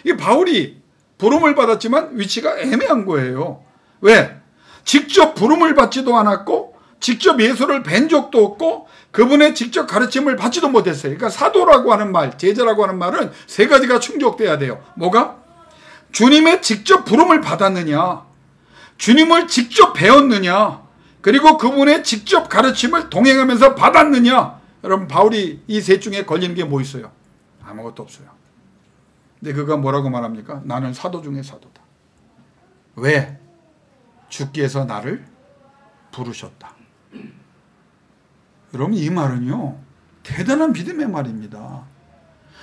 이 바울이 부름을 받았지만 위치가 애매한 거예요. 왜? 직접 부름을 받지도 않았고 직접 예수를 뵌 적도 없고 그분의 직접 가르침을 받지도 못했어요. 그러니까 사도라고 하는 말, 제자라고 하는 말은 세 가지가 충족돼야 돼요. 뭐가? 주님의 직접 부름을 받았느냐, 주님을 직접 배웠느냐, 그리고 그분의 직접 가르침을 동행하면서 받았느냐. 여러분, 바울이 이 셋 중에 걸리는 게 뭐 있어요? 아무것도 없어요. 근데 그가 뭐라고 말합니까? 나는 사도 중에 사도다. 왜? 주께서 나를 부르셨다. 여러분, 이 말은요 대단한 믿음의 말입니다.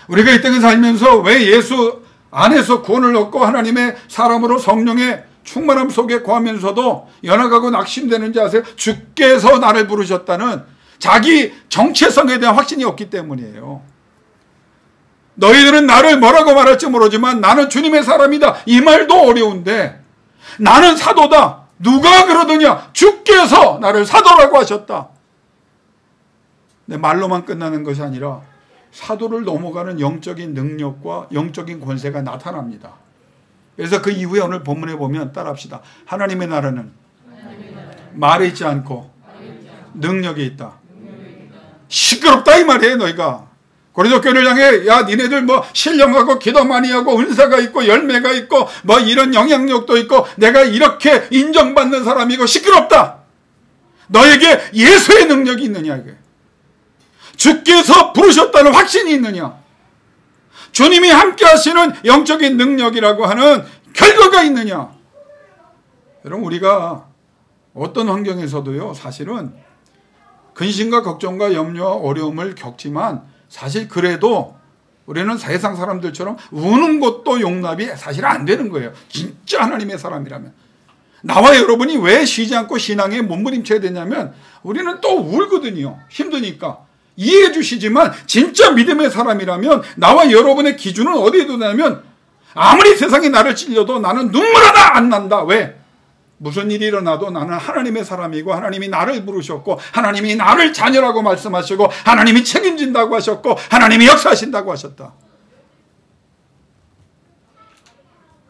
우리가 이 땅에 살면서 왜 예수 안에서 구원을 얻고 하나님의 사람으로 성령의 충만함 속에 거하면서도 연약하고 낙심되는지 아세요? 주께서 나를 부르셨다는 자기 정체성에 대한 확신이 없기 때문이에요. 너희들은 나를 뭐라고 말할지 모르지만 나는 주님의 사람이다, 이 말도 어려운데 나는 사도다. 누가 그러더냐? 주께서 나를 사도라고 하셨다. 근데 말로만 끝나는 것이 아니라 사도를 넘어가는 영적인 능력과 영적인 권세가 나타납니다. 그래서 그 이후에 오늘 본문에 보면 따라합시다. 하나님의 나라는 말에 있지 않고 능력이 있다. 시끄럽다 이 말이에요. 너희가 고린도 교회를 향해 야 니네들 뭐 신령하고 기도 많이 하고 은사가 있고 열매가 있고 뭐 이런 영향력도 있고 내가 이렇게 인정받는 사람이고 시끄럽다. 너에게 예수의 능력이 있느냐, 이게. 주께서 부르셨다는 확신이 있느냐, 주님이 함께 하시는 영적인 능력이라고 하는 결과가 있느냐. 여러분, 우리가 어떤 환경에서도요 사실은 근심과 걱정과 염려와 어려움을 겪지만 사실 그래도 우리는 세상 사람들처럼 우는 것도 용납이 사실 안 되는 거예요. 진짜 하나님의 사람이라면. 나와 여러분이 왜 쉬지 않고 신앙에 몸부림쳐야 되냐면 우리는 또 울거든요. 힘드니까. 이해해 주시지만 진짜 믿음의 사람이라면 나와 여러분의 기준은 어디에 두냐면 아무리 세상이 나를 찔려도 나는 눈물 하나 안 난다. 왜? 무슨 일이 일어나도 나는 하나님의 사람이고 하나님이 나를 부르셨고 하나님이 나를 자녀라고 말씀하시고 하나님이 책임진다고 하셨고 하나님이 역사하신다고 하셨다.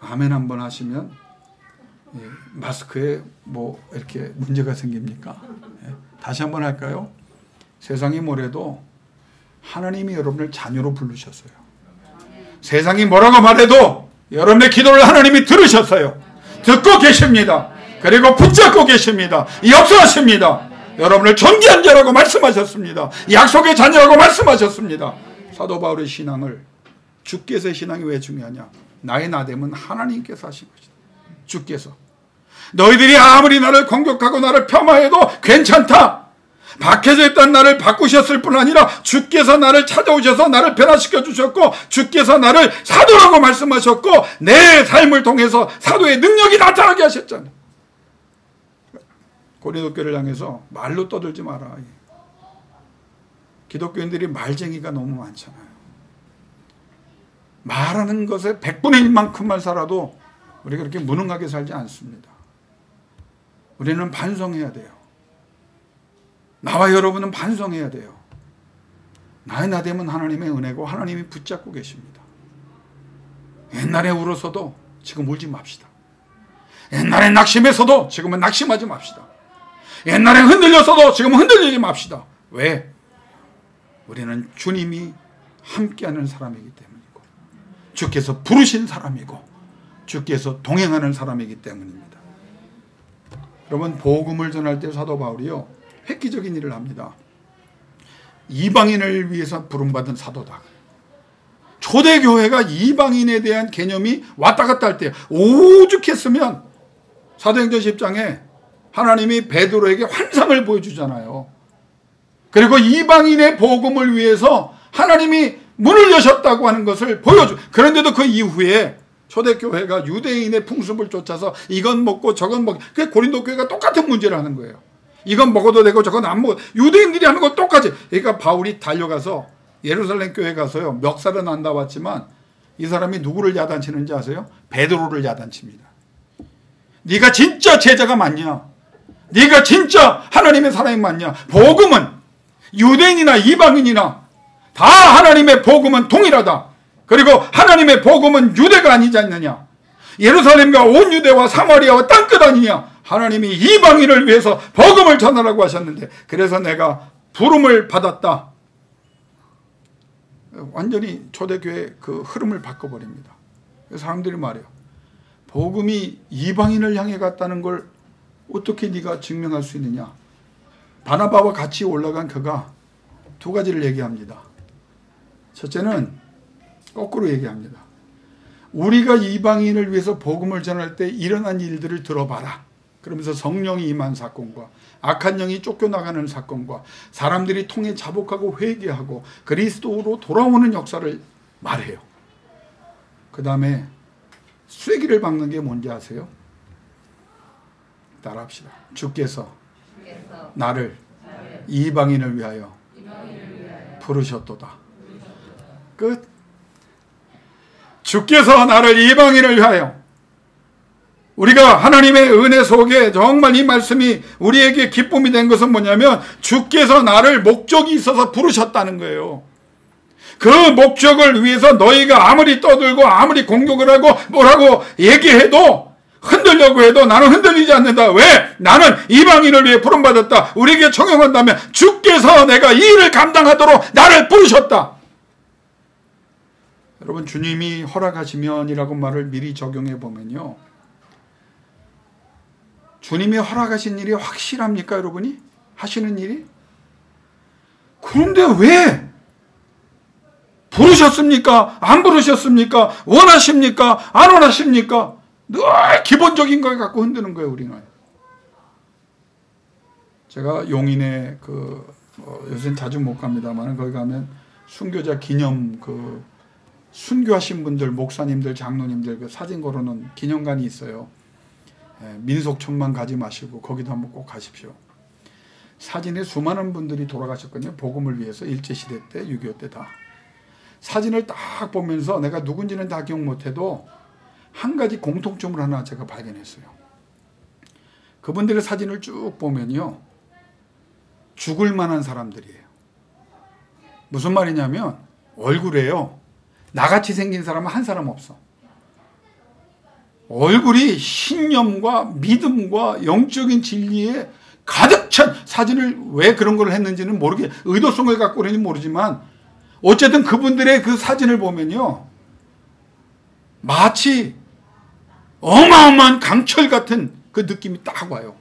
아멘 한번 하시면 마스크에 뭐 이렇게 문제가 생깁니까? 다시 한번 할까요? 세상이 뭐래도 하나님이 여러분을 자녀로 부르셨어요. 세상이 뭐라고 말해도 여러분의 기도를 하나님이 들으셨어요. 듣고 계십니다. 그리고 붙잡고 계십니다. 역사하십니다. 여러분을 존귀한 자라고 말씀하셨습니다. 약속의 자녀라고 말씀하셨습니다. 사도 바울의 신앙을, 주께서의 신앙이 왜 중요하냐? 나의 나됨은 하나님께서 하신 것이다. 주께서. 너희들이 아무리 나를 공격하고 나를 폄하해도 괜찮다. 박해져 있던 나를 바꾸셨을 뿐 아니라 주께서 나를 찾아오셔서 나를 변화시켜 주셨고 주께서 나를 사도라고 말씀하셨고 내 삶을 통해서 사도의 능력이 나타나게 하셨잖아요. 고린도 교회를 향해서 말로 떠들지 마라. 기독교인들이 말쟁이가 너무 많잖아요. 말하는 것에 100분의 1만큼만 살아도 우리가 그렇게 무능하게 살지 않습니다. 우리는 반성해야 돼요. 나와 여러분은 반성해야 돼요. 나의 나됨은 하나님의 은혜고 하나님이 붙잡고 계십니다. 옛날에 울어서도 지금 울지 맙시다. 옛날에 낙심했어도 지금은 낙심하지 맙시다. 옛날에 흔들렸어도 지금은 흔들리지 맙시다. 왜? 우리는 주님이 함께하는 사람이기 때문이고 주께서 부르신 사람이고 주께서 동행하는 사람이기 때문입니다. 여러분, 복음을 전할 때 사도 바울이요, 획기적인 일을 합니다. 이방인을 위해서 부름받은 사도다. 초대교회가 이방인에 대한 개념이 왔다 갔다 할 때 오죽했으면 사도행전 10장에 하나님이 베드로에게 환상을 보여주잖아요. 그리고 이방인의 복음을 위해서 하나님이 문을 여셨다고 하는 것을 보여줘. 그런데도 그 이후에 초대교회가 유대인의 풍습을 쫓아서 이건 먹고 저건 먹고, 그 고린도 교회가 똑같은 문제를 하는 거예요. 이건 먹어도 되고 저건 안 먹어도, 유대인들이 하는 거 똑같이. 그러니까 바울이 달려가서 예루살렘 교회 가서요, 멱살은 안 나왔지만 이 사람이 누구를 야단치는지 아세요? 베드로를 야단칩니다. 네가 진짜 제자가 맞냐? 네가 진짜 하나님의 사람이 맞냐? 복음은 유대인이나 이방인이나 다 하나님의 복음은 동일하다. 그리고 하나님의 복음은 유대가 아니지 않느냐? 예루살렘과 온 유대와 사마리아와 땅끝 아니냐? 하나님이 이방인을 위해서 복음을 전하라고 하셨는데, 그래서 내가 부름을 받았다. 완전히 초대교회 그 흐름을 바꿔버립니다. 사람들이 말해요. 복음이 이방인을 향해 갔다는 걸 어떻게 네가 증명할 수 있느냐? 바나바와 같이 올라간 그가 두 가지를 얘기합니다. 첫째는 거꾸로 얘기합니다. 우리가 이방인을 위해서 복음을 전할 때 일어난 일들을 들어봐라. 그러면서 성령이 임한 사건과 악한 영이 쫓겨나가는 사건과 사람들이 통해 자복하고 회개하고 그리스도로 돌아오는 역사를 말해요. 그 다음에 쐐기를 박는 게 뭔지 아세요? 따라합시다. 주께서 나를 이방인을 위하여 부르셨도다. 끝. 주께서 나를 이방인을 위하여. 우리가 하나님의 은혜 속에 정말 이 말씀이 우리에게 기쁨이 된 것은 뭐냐면 주께서 나를 목적이 있어서 부르셨다는 거예요. 그 목적을 위해서 너희가 아무리 떠들고 아무리 공격을 하고 뭐라고 얘기해도 흔들려고 해도 나는 흔들리지 않는다. 왜? 나는 이방인을 위해 부름받았다. 우리에게 청용한다면 주께서 내가 이 일을 감당하도록 나를 부르셨다. 여러분, 주님이 허락하시면이라고 말을 미리 적용해 보면요, 주님이 허락하신 일이 확실합니까, 여러분이? 하시는 일이? 그런데 왜? 부르셨습니까? 안 부르셨습니까? 원하십니까? 안 원하십니까? 늘 기본적인 걸 갖고 흔드는 거예요, 우리는. 제가 용인에 요새는 자주 못 갑니다만, 거기 가면 순교자 기념 순교하신 분들, 목사님들, 장로님들 그 사진 걸어놓은 기념관이 있어요. 민속촌만 가지 마시고 거기도 한번 꼭 가십시오. 사진에 수많은 분들이 돌아가셨거든요. 복음을 위해서 일제시대 때, 6.25 때 다. 사진을 딱 보면서 내가 누군지는 다 기억 못해도 한 가지 공통점을 하나 제가 발견했어요. 그분들의 사진을 쭉 보면요, 죽을 만한 사람들이에요. 무슨 말이냐면 얼굴에요, 나같이 생긴 사람은 한 사람 없어. 얼굴이 신념과 믿음과 영적인 진리에 가득 찬 사진을, 왜 그런 걸 했는지는 모르게, 의도성을 갖고 그런지 모르지만 어쨌든 그분들의 그 사진을 보면요, 마치 어마어마한 강철 같은 그 느낌이 딱 와요.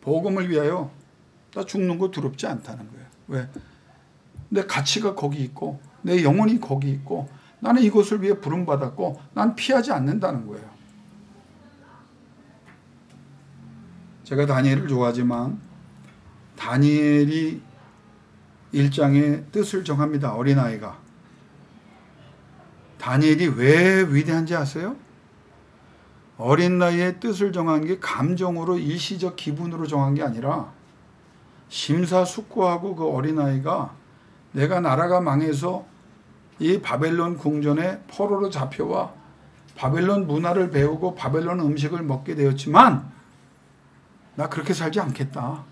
복음을 위하여 나 죽는 거 두렵지 않다는 거예요. 왜? 내 가치가 거기 있고 내 영혼이 거기 있고 나는 이것을 위해 부름받았고 난 피하지 않는다는 거예요. 제가 다니엘을 좋아하지만 다니엘이 1장의 뜻을 정합니다. 어린아이가. 다니엘이 왜 위대한지 아세요? 어린 나이에 뜻을 정한 게 감정으로 일시적 기분으로 정한 게 아니라 심사숙고하고 그 어린아이가 내가 나라가 망해서 이 바벨론 궁전에 포로로 잡혀와 바벨론 문화를 배우고 바벨론 음식을 먹게 되었지만 나 그렇게 살지 않겠다.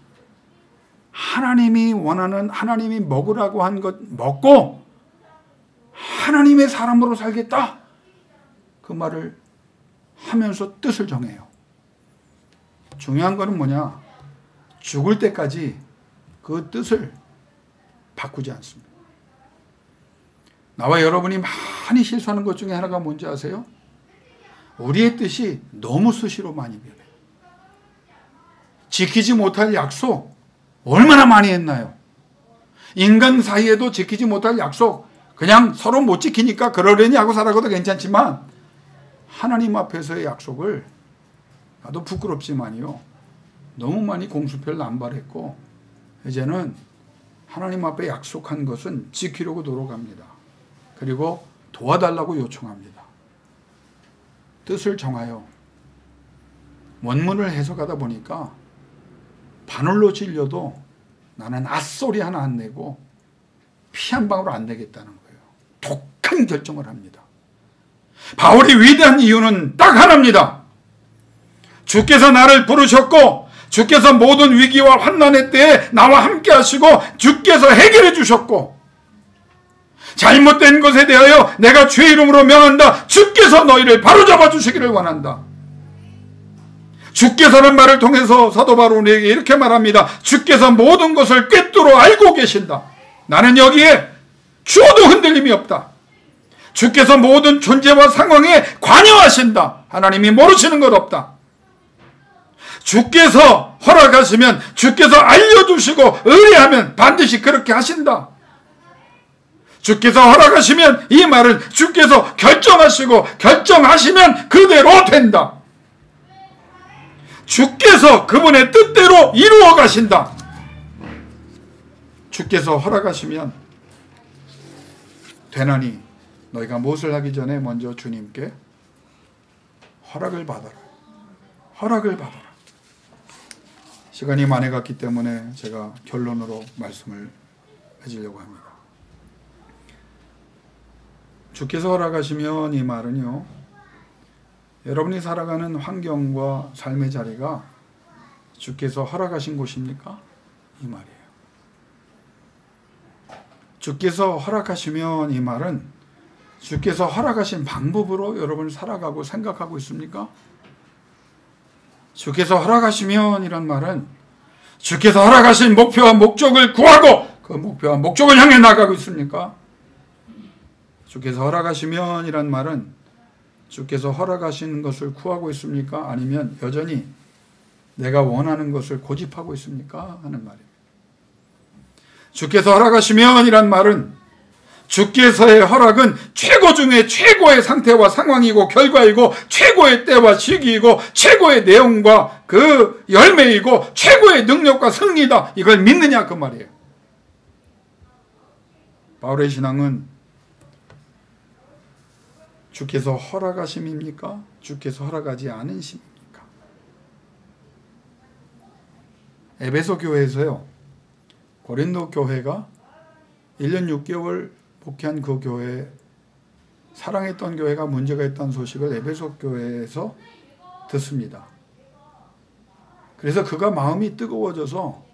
하나님이 원하는, 하나님이 먹으라고 한 것 먹고 하나님의 사람으로 살겠다. 그 말을 하면서 뜻을 정해요. 중요한 거는 뭐냐? 죽을 때까지 그 뜻을 바꾸지 않습니다. 나와 여러분이 많이 실수하는 것 중에 하나가 뭔지 아세요? 우리의 뜻이 너무 수시로 많이 변해요. 지키지 못할 약속 얼마나 많이 했나요? 인간 사이에도 지키지 못할 약속 그냥 서로 못 지키니까 그러려니 하고 살아가도 괜찮지만 하나님 앞에서의 약속을 나도 부끄럽지만요 너무 많이 공수표를 남발했고 이제는 하나님 앞에 약속한 것은 지키려고 노력합니다. 그리고 도와달라고 요청합니다. 뜻을 정하여 원문을 해석하다 보니까 바늘로 찔려도 나는 앗소리 하나 안 내고 피 한 방울 안 내겠다는 거예요. 독한 결정을 합니다. 바울이 위대한 이유는 딱 하나입니다. 주께서 나를 부르셨고 주께서 모든 위기와 환난의 때에 나와 함께 하시고 주께서 해결해 주셨고 잘못된 것에 대하여 내가 주의 이름으로 명한다. 주께서 너희를 바로잡아 주시기를 원한다. 주께서는 말을 통해서 사도 바울에게 이렇게 말합니다. 주께서 모든 것을 꿰뚫어 알고 계신다. 나는 여기에 주어도 흔들림이 없다. 주께서 모든 존재와 상황에 관여하신다. 하나님이 모르시는 것 없다. 주께서 허락하시면 주께서 알려주시고 의뢰하면 반드시 그렇게 하신다. 주께서 허락하시면 이 말은 주께서 결정하시고 결정하시면 그대로 된다. 주께서 그분의 뜻대로 이루어 가신다. 주께서 허락하시면 되나니 너희가 무엇을 하기 전에 먼저 주님께 허락을 받아라. 허락을 받아라. 시간이 많이 갔기 때문에 제가 결론으로 말씀을 해주려고 합니다. 주께서 허락하시면 이 말은요, 여러분이 살아가는 환경과 삶의 자리가 주께서 허락하신 곳입니까? 이 말이에요. 주께서 허락하시면 이 말은 주께서 허락하신 방법으로 여러분을 살아가고 생각하고 있습니까? 주께서 허락하시면 이란 말은 주께서 허락하신 목표와 목적을 구하고 그 목표와 목적을 향해 나가고 있습니까? 주께서 허락하시면 이란 말은 주께서 허락하시는 것을 구하고 있습니까? 아니면 여전히 내가 원하는 것을 고집하고 있습니까? 하는 말입니다. 주께서 허락하시면 이란 말은 주께서의 허락은 최고 중에 최고의 상태와 상황이고 결과이고 최고의 때와 시기이고 최고의 내용과 그 열매이고 최고의 능력과 승리다. 이걸 믿느냐 그 말이에요. 바울의 신앙은 주께서 허락하심입니까? 주께서 허락하지 않으심입니까? 에베소 교회에서요, 고린도 교회가 1년 6개월 목회한 그 교회에 사랑했던 교회가 문제가 있다는 소식을 에베소 교회에서 듣습니다. 그래서 그가 마음이 뜨거워져서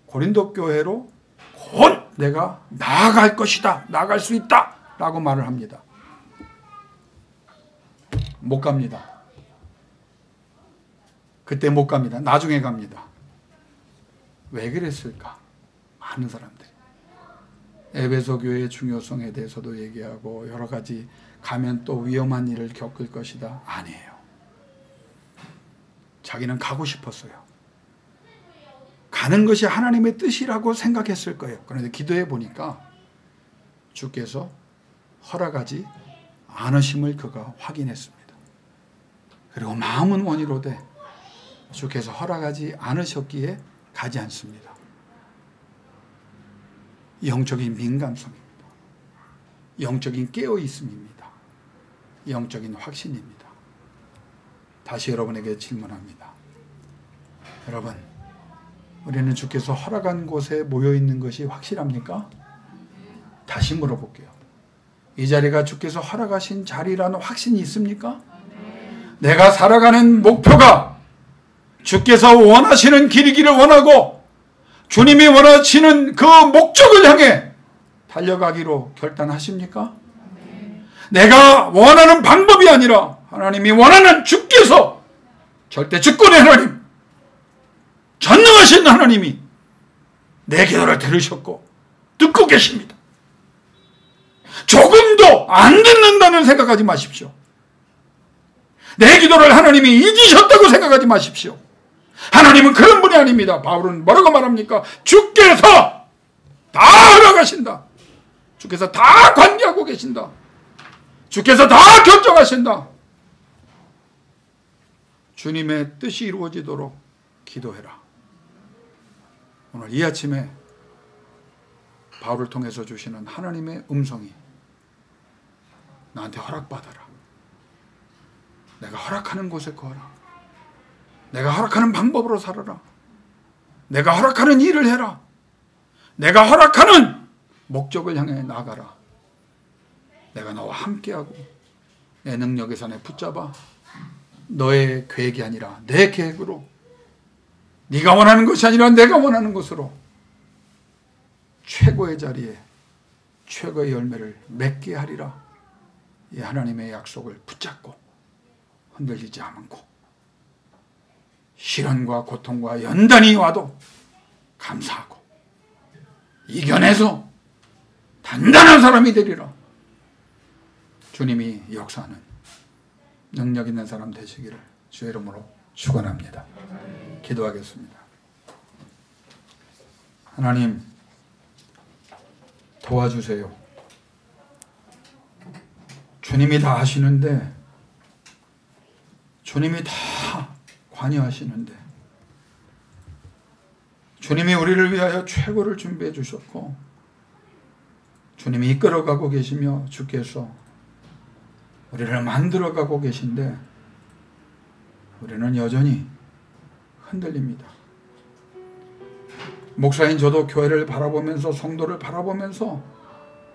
고린도 교회로 곧 내가 나아갈 것이다, 나아갈 수 있다 라고 말을 합니다. 못 갑니다. 그때 못 갑니다. 나중에 갑니다. 왜 그랬을까? 많은 사람들이 에베소 교회의 중요성에 대해서도 얘기하고 여러 가지 가면 또 위험한 일을 겪을 것이다. 아니에요. 자기는 가고 싶었어요. 가는 것이 하나님의 뜻이라고 생각했을 거예요. 그런데 기도해 보니까 주께서 허락하지 않으심을 그가 확인했습니다. 그리고 마음은 원이로되 주께서 허락하지 않으셨기에 가지 않습니다. 영적인 민감성입니다. 영적인 깨어있음입니다. 영적인 확신입니다. 다시 여러분에게 질문합니다. 여러분, 우리는 주께서 허락한 곳에 모여있는 것이 확실합니까? 다시 물어볼게요. 이 자리가 주께서 허락하신 자리라는 확신이 있습니까? 내가 살아가는 목표가 주께서 원하시는 길이기를 원하고 주님이 원하시는 그 목적을 향해 달려가기로 결단하십니까? 내가 원하는 방법이 아니라 하나님이 원하는 주께서 절대 주권의 하나님, 전능하신 하나님이 내 기도를 들으셨고 듣고 계십니다. 조금도 안 듣는다는 생각하지 마십시오. 내 기도를 하나님이 잊으셨다고 생각하지 마십시오. 하나님은 그런 분이 아닙니다. 바울은 뭐라고 말합니까? 주께서 다 허락하신다. 주께서 다 관계하고 계신다. 주께서 다 결정하신다. 주님의 뜻이 이루어지도록 기도해라. 오늘 이 아침에 바울을 통해서 주시는 하나님의 음성이 나한테 허락받아라. 내가 허락하는 곳에 거하라. 내가 허락하는 방법으로 살아라. 내가 허락하는 일을 해라. 내가 허락하는 목적을 향해 나가라. 내가 너와 함께하고 내 능력에서 내 붙잡아 너의 계획이 아니라 내 계획으로, 네가 원하는 것이 아니라 내가 원하는 것으로 최고의 자리에 최고의 열매를 맺게 하리라. 이 하나님의 약속을 붙잡고 흔들리지 않고 시련과 고통과 연단이 와도 감사하고 이겨내서 단단한 사람이 되리라. 주님이 역사하는 능력 있는 사람 되시기를 주의 이름으로 축원합니다. 기도하겠습니다. 하나님, 도와주세요. 주님이 다 하시는데, 주님이 다 관여하시는데, 주님이 우리를 위하여 최고를 준비해 주셨고, 주님이 이끌어가고 계시며 주께서 우리를 만들어가고 계신데 우리는 여전히 흔들립니다. 목사인 저도 교회를 바라보면서, 성도를 바라보면서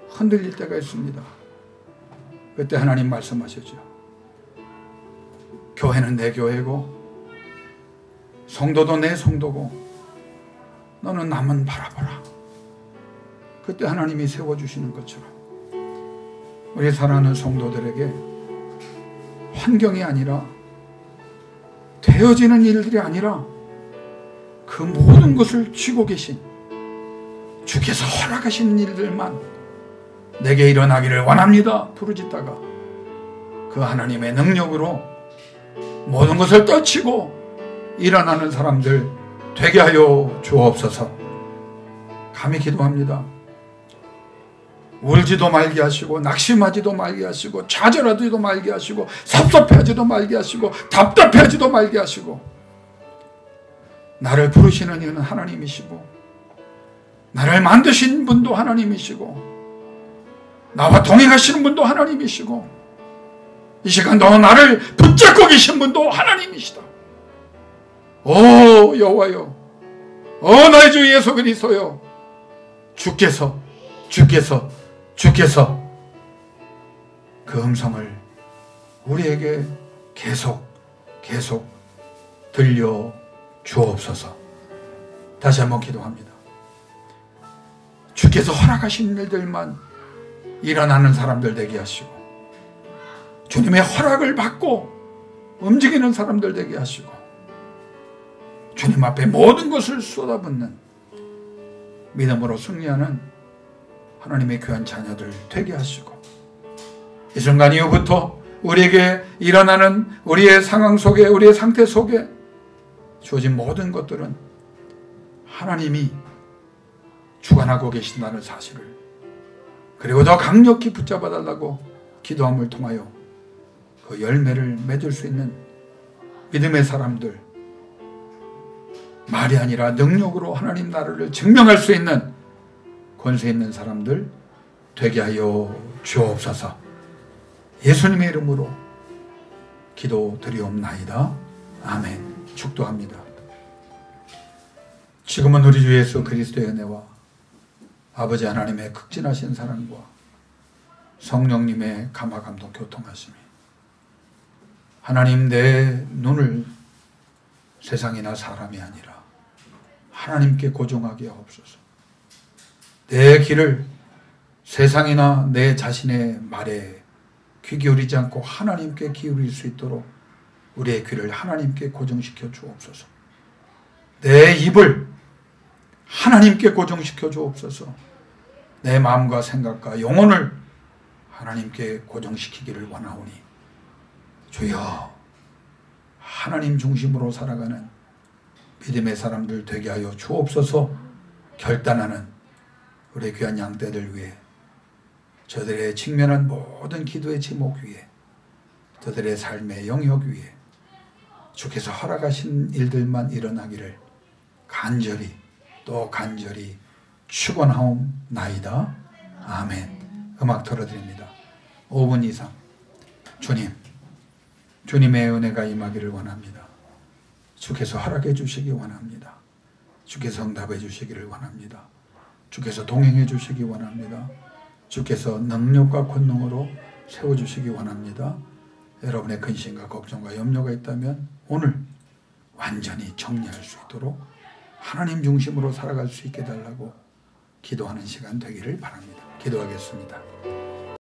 흔들릴 때가 있습니다. 그때 하나님 말씀하시죠. 교회는 내 교회고 성도도 내 성도고 너는 남은 바라보라. 그때 하나님이 세워주시는 것처럼 우리 사랑하는 성도들에게 환경이 아니라, 되어지는 일들이 아니라 그 모든 것을 쥐고 계신 주께서 허락하신 일들만 내게 일어나기를 원합니다. 부르짖다가 그 하나님의 능력으로 모든 것을 떨치고 일어나는 사람들 되게 하여 주옵소서. 감히 기도합니다. 울지도 말게 하시고, 낙심하지도 말게 하시고, 좌절하지도 말게 하시고, 섭섭해하지도 말게 하시고, 답답해하지도 말게 하시고, 나를 부르시는 이는 하나님이시고, 나를 만드신 분도 하나님이시고, 나와 동행하시는 분도 하나님이시고, 이 시간도 나를 붙잡고 계신 분도 하나님이시다. 오 여호와여, 오 나의 주 예수 그리스도여, 주께서 그 음성을 우리에게 계속 들려 주옵소서. 다시 한번 기도합니다. 주께서 허락하신 일들만 일어나는 사람들 되게 하시고, 주님의 허락을 받고 움직이는 사람들 되게 하시고, 주님 앞에 모든 것을 쏟아붓는 믿음으로 승리하는 하나님의 귀한 자녀들 되게 하시고, 이 순간 이후부터 우리에게 일어나는 우리의 상황 속에, 우리의 상태 속에 주어진 모든 것들은 하나님이 주관하고 계신다는 사실을, 그리고 더 강력히 붙잡아 달라고 기도함을 통하여 그 열매를 맺을 수 있는 믿음의 사람들, 말이 아니라 능력으로 하나님 나라를 증명할 수 있는 권세 있는 사람들 되게 하여 주옵소서. 예수님의 이름으로 기도드리옵나이다. 아멘. 축도합니다. 지금은 우리 주 예수 그리스도의 은혜와 아버지 하나님의 극진하신 사랑과 성령님의 감화감동 교통하심이 하나님 내 눈을 세상이나 사람이 아니라 하나님께 고정하게 하옵소서. 내 귀를 세상이나 내 자신의 말에 귀 기울이지 않고 하나님께 기울일 수 있도록 우리의 귀를 하나님께 고정시켜 주옵소서. 내 입을 하나님께 고정시켜 주옵소서. 내 마음과 생각과 영혼을 하나님께 고정시키기를 원하오니 주여 하나님 중심으로 살아가는 믿음의 사람들 되게 하여 주옵소서. 결단하는 우리 귀한 양떼들 위해, 저들의 직면한 모든 기도의 제목 위에, 저들의 삶의 영역 위에 주께서 허락하신 일들만 일어나기를 간절히 또 간절히 축원하옵나이다. 아멘. 음악 틀어드립니다. 5분 이상 주님의 은혜가 임하기를 원합니다. 주께서 허락해 주시기 원합니다. 주께서 응답해 주시기를 원합니다. 주께서 동행해 주시기 원합니다. 주께서 능력과 권능으로 세워주시기 원합니다. 여러분의 근심과 걱정과 염려가 있다면 오늘 완전히 정리할 수 있도록 하나님 중심으로 살아갈 수 있게 해달라고 기도하는 시간 되기를 바랍니다. 기도하겠습니다.